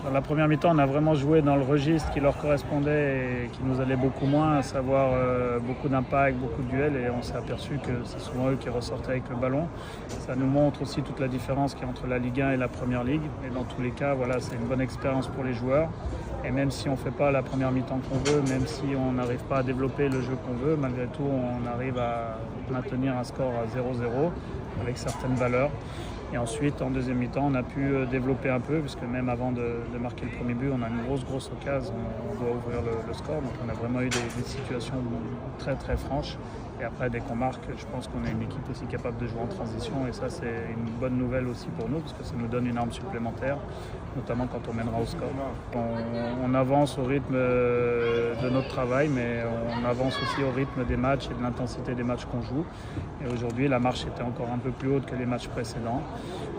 Dans la première mi-temps, on a vraiment joué dans le registre qui leur correspondait et qui nous allait beaucoup moins, à savoir beaucoup d'impact, beaucoup de duels, et on s'est aperçu que c'est souvent eux qui ressortaient avec le ballon. Ça nous montre aussi toute la différence qu'il y a entre la Ligue 1 et la Première Ligue. Et dans tous les cas, voilà, c'est une bonne expérience pour les joueurs. Et même si on ne fait pas la première mi-temps qu'on veut, même si on n'arrive pas à développer le jeu qu'on veut, malgré tout, on arrive à maintenir un score à 0-0 avec certaines valeurs. Et ensuite, en deuxième mi-temps, on a pu développer un peu, puisque même avant de marquer le premier but, on a une grosse occasion, on doit ouvrir le score. Donc on a vraiment eu des situations très franches. Et après, dès qu'on marque, je pense qu'on est une équipe aussi capable de jouer en transition. Et ça, c'est une bonne nouvelle aussi pour nous, parce que ça nous donne une arme supplémentaire, notamment quand on mènera au score. On avance au rythme de notre travail, mais on avance aussi au rythme des matchs et de l'intensité des matchs qu'on joue. Et aujourd'hui, la marche était encore un peu plus haute que les matchs précédents.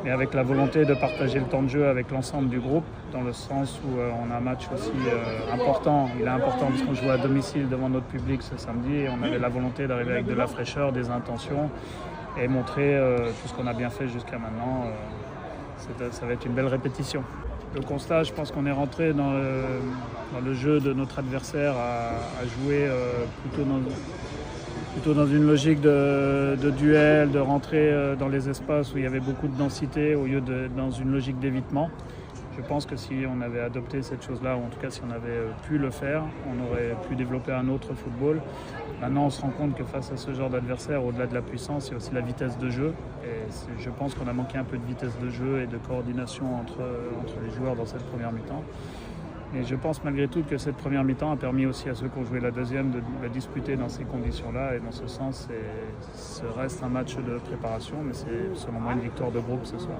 Mais avec la volonté de partager le temps de jeu avec l'ensemble du groupe, dans le sens où on a un match aussi important. Il est important parce qu'on joue à domicile devant notre public ce samedi, et on avait la volonté d'arriver avec de la fraîcheur, des intentions, et montrer tout ce qu'on a bien fait jusqu'à maintenant. Ça va être une belle répétition. Le constat, je pense qu'on est rentré dans le jeu de notre adversaire à jouer plutôt dans une logique de duel, de rentrer dans les espaces où il y avait beaucoup de densité au lieu de dans une logique d'évitement. Je pense que si on avait adopté cette chose-là, ou en tout cas si on avait pu le faire, on aurait pu développer un autre football. Maintenant, on se rend compte que face à ce genre d'adversaire, au-delà de la puissance, il y a aussi la vitesse de jeu. Et je pense qu'on a manqué un peu de vitesse de jeu et de coordination entre les joueurs dans cette première mi-temps. Et je pense malgré tout que cette première mi-temps a permis aussi à ceux qui ont joué la deuxième de la disputer dans ces conditions-là. Et dans ce sens, ce reste un match de préparation, mais c'est selon moi une victoire de groupe ce soir.